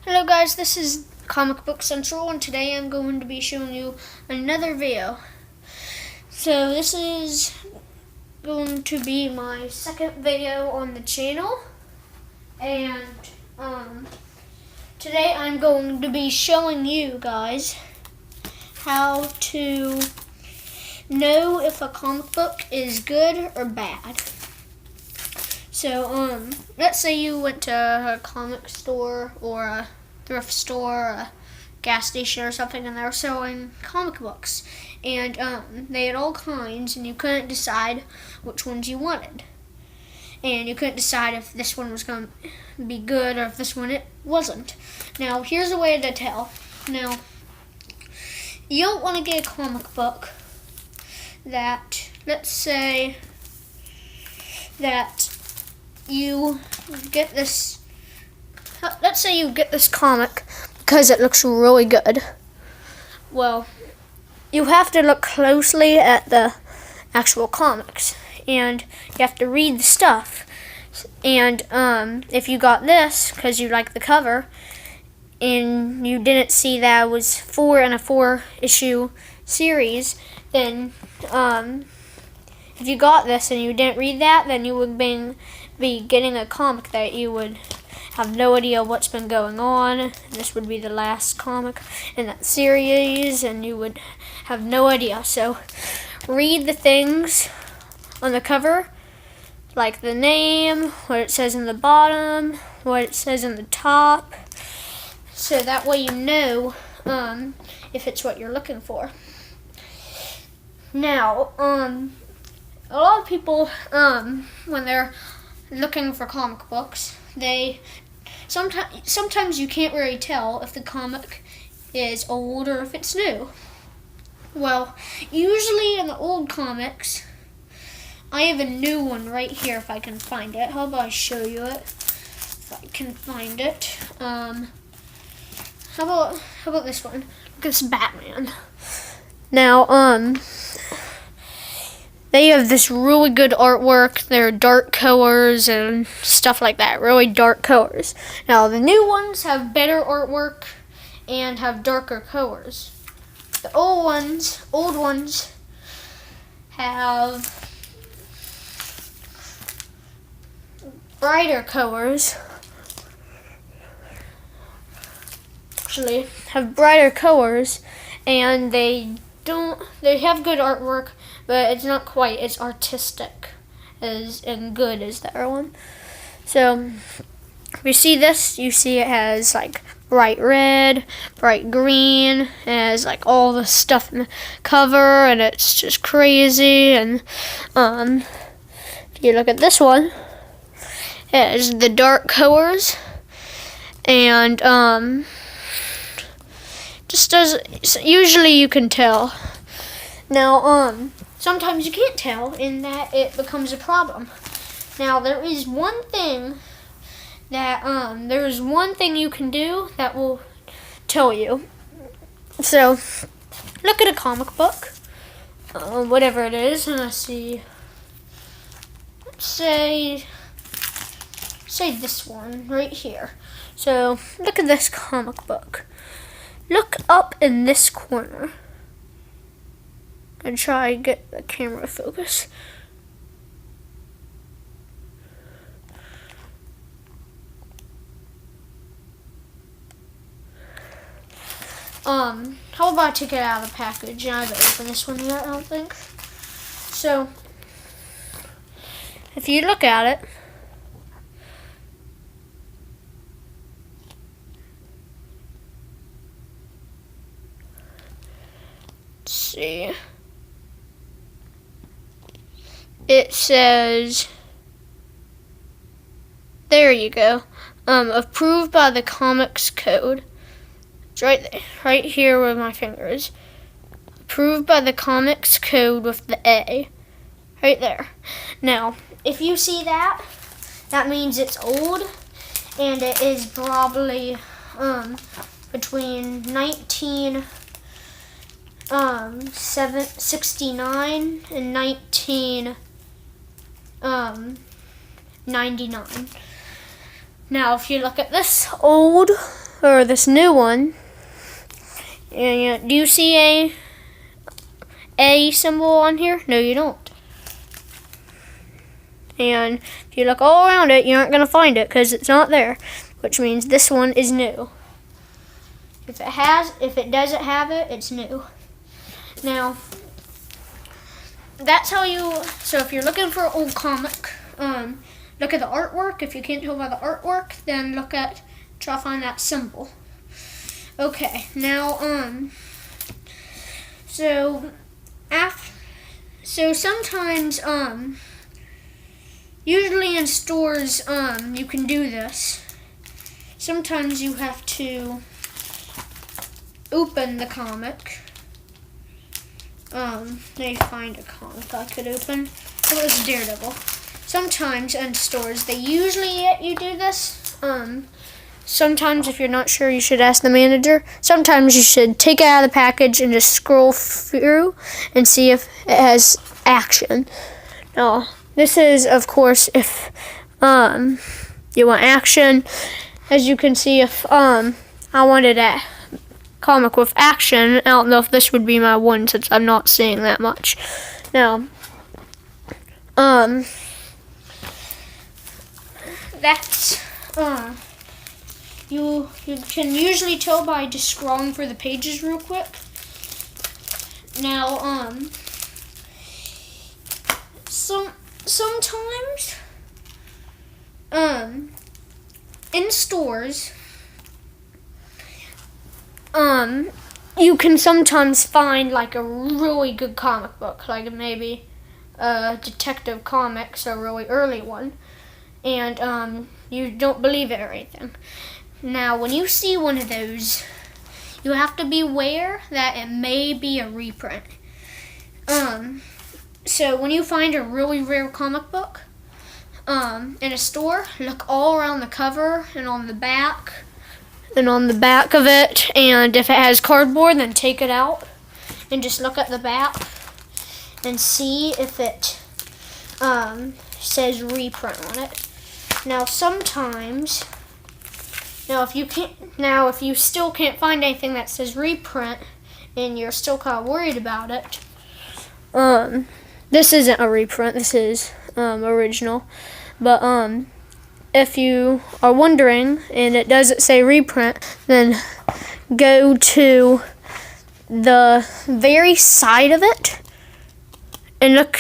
Hello guys, this is Comic Book Central and today I'm going to be showing you another video. So this is going to be my second video on the channel, and today I'm going to be showing you guys how to know if a comic book is good or bad. So let's say you went to a comic store or a thrift store or a gas station or something, and they were selling comic books, and they had all kinds, and you couldn't decide which ones you wanted, and you couldn't decide if this one was going to be good or if this one it wasn't. Now here's a way to tell. Now you don't want to get a comic book that, let's say that you get this, let's say you get this comic because it looks really good. Well, you have to look closely at the actual comics, and you have to read the stuff. And if you got this because you like the cover, and you didn't see that it was 4 in a 4-issue series, then if you got this and you didn't read that, then you would be getting a comic that you would have no idea what's been going on. This would be the last comic in that series, and you would have no idea. So read the things on the cover, like the name, what it says in the bottom, what it says in the top, so that way you know if it's what you're looking for. Now, a lot of people, when they're looking for comic books, they sometimes you can't really tell if the comic is old or if it's new. Well, usually in the old comics, I have a new one right here if I can find it. How about I show you it if I can find it? How about this one? Look at this Batman. Now, they have this really good artwork. They're dark colors and stuff like that, really dark colors. Now, the new ones have better artwork and have darker colors. The old ones have brighter colors. Actually, have brighter colors, and they have good artwork, but it's not quite as artistic and good as the other one. So if you see this, you see it has like bright red, bright green, and it has like all the stuff in the cover, and it's just crazy. And if you look at this one, it has the dark colors, and just does, usually you can tell. Now, sometimes you can't tell, in that it becomes a problem. Now, there is one thing you can do that will tell you. So, look at a comic book, whatever it is, and let's see. Let's say this one right here. So, look at this comic book. Look up in this corner and try and get the camera focus. How about I take it out of the package? I haven't opened this one yet, I don't think. So, if you look at it, see, it says, there you go, approved by the Comics Code. It's right there, right here where my finger is. Approved by the Comics Code with the A, right there. Now, if you see that, that means it's old, and it is probably between 1969 and 1999. Now, if you look at this old or this new one, and do you see a symbol on here? No, you don't. And if you look all around it, you aren't going to find it because it's not there, which means this one is new. If it doesn't have it, it's new. Now, that's how so if you're looking for an old comic, look at the artwork. If you can't tell by the artwork, then try to find that symbol. Okay, now, so sometimes, usually in stores, you can do this. Sometimes you have to open the comic. Let me find a comic I could open. It was Daredevil. Sometimes in stores, they usually let you do this. Sometimes if you're not sure, you should ask the manager. Sometimes you should take it out of the package and just scroll through and see if it has action. Now, this is, of course, if you want action. As you can see, if I wanted a comic with action, I don't know if this would be my one since I'm not seeing that much. Now, that's you can usually tell by just scrolling through the pages real quick. Now, sometimes in stores, you can sometimes find like a really good comic book, like maybe Detective Comics, a really early one, and you don't believe it or anything. Now, when you see one of those, you have to be aware that it may be a reprint. So when you find a really rare comic book in a store, look all around the cover and on the back of it, and if it has cardboard, then take it out and just look at the back and see if it says reprint on it. Now if you still can't find anything that says reprint and you're still kind of worried about it, this isn't a reprint, this is original. But if you are wondering and it doesn't say reprint, then go to the very side of it and look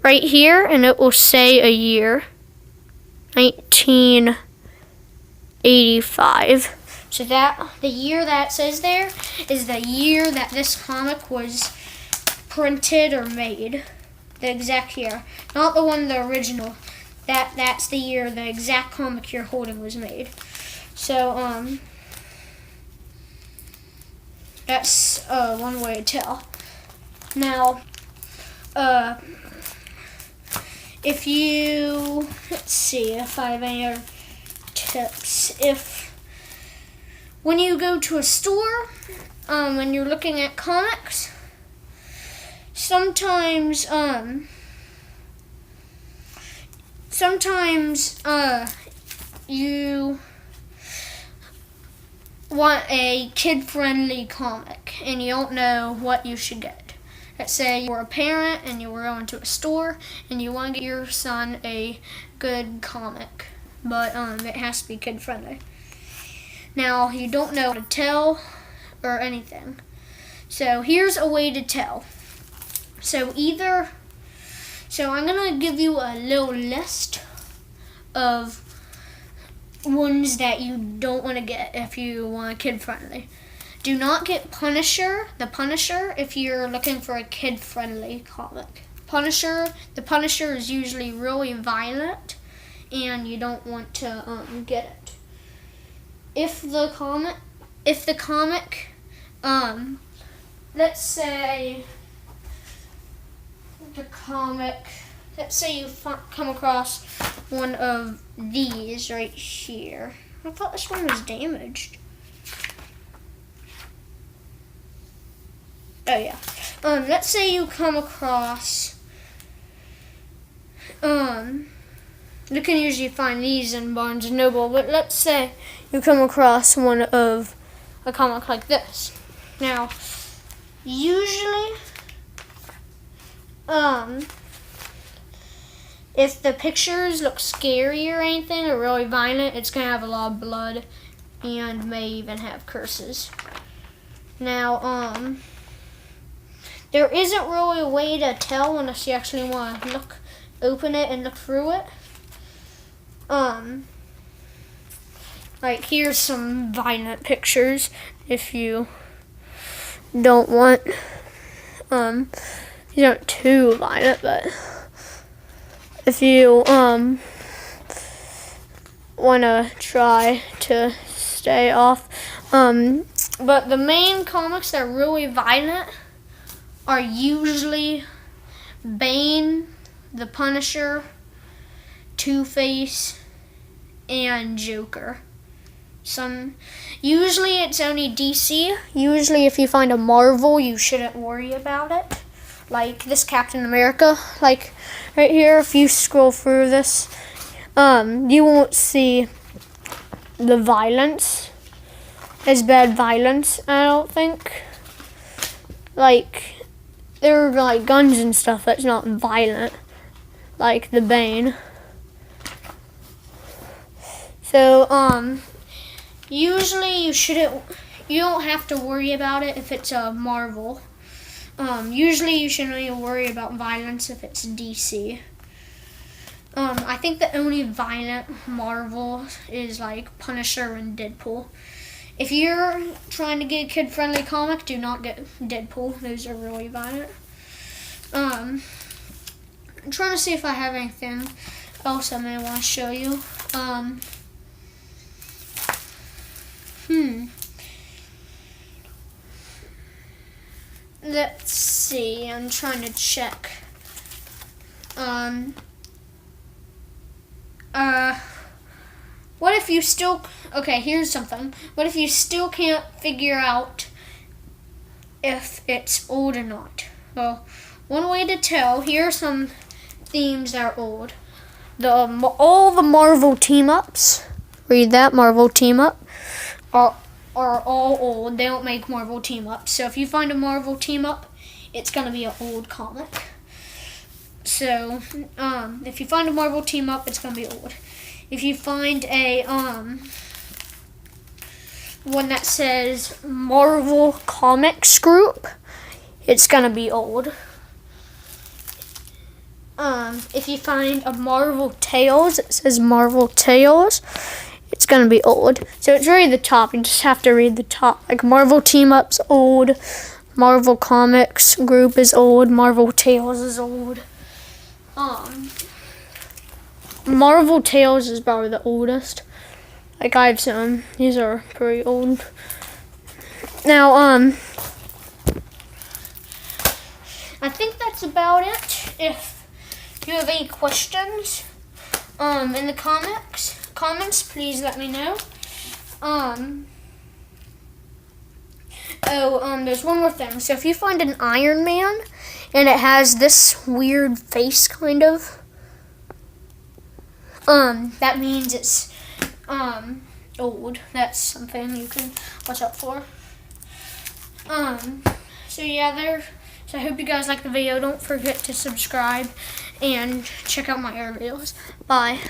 right here, and it will say a year, 1985. So that the year that says there is the year that this comic was printed or made. The exact year, not the one, the original. That's the year the exact comic you're holding was made. So that's one way to tell. Now, let's see if I have any other tips. When you go to a store, when you're looking at comics, sometimes you want a kid-friendly comic and you don't know what you should get. Let's say you're a parent and you were going to a store and you want to get your son a good comic, but it has to be kid-friendly. Now, you don't know how to tell or anything. So here's a way to tell. So I'm going to give you a little list of ones that you don't want to get if you want kid-friendly. Do not get The Punisher, if you're looking for a kid-friendly comic. The Punisher is usually really violent, and you don't want to get it. If the comic, let's say you come across one of these right here. I thought this one was damaged. Oh yeah. Let's say you come across You can usually find these in Barnes & Noble, but let's say you come across one of a comic like this. Now, usually, if the pictures look scary or anything, or really violent, it's going to have a lot of blood and may even have curses. Now, there isn't really a way to tell unless you actually want to open it and look through it. Like here's some violent pictures if you don't want, these aren't too violent, but if you, want to try to stay off. But the main comics that are really violent are usually Bane, the Punisher, Two-Face, and Joker. Usually it's only DC. Usually if you find a Marvel, you shouldn't worry about it. Like this Captain America, like right here, if you scroll through this, you won't see the violence, as bad violence, I don't think. Like, there are like guns and stuff that's not violent, like the Bane. So, usually you don't have to worry about it if it's a Marvel. Usually you shouldn't really worry about violence if it's DC. I think the only violent Marvel is like Punisher and Deadpool. If you're trying to get a kid-friendly comic, do not get Deadpool. Those are really violent. I'm trying to see if I have anything else I may want to show you. Let's see, I'm trying to check. What if you still, okay, here's something. What if you still can't figure out if it's old or not? Well, one way to tell, here are some themes that are old. All the Marvel team-ups, read that, Marvel team-up, are all old. They don't make Marvel team-ups. So if you find a Marvel team-up, it's going to be an old comic. So, if you find a Marvel team-up, it's going to be old. If you find a, one that says Marvel Comics Group, it's going to be old. If you find a Marvel Tales, it says Marvel Tales, it's going to be old. So it's really the top. You just have to read the top. Like Marvel Team-Up's old. Marvel Comics Group is old. Marvel Tales is old. Marvel Tales is probably the oldest. Like I have some. These are pretty old. Now, I think that's about it. If you have any questions, in the comments, please let me know. There's one more thing. So if you find an Iron Man and it has this weird face kind of, that means it's old. That's something you can watch out for. So yeah, so I hope you guys like the video. Don't forget to subscribe and check out my other videos. Bye.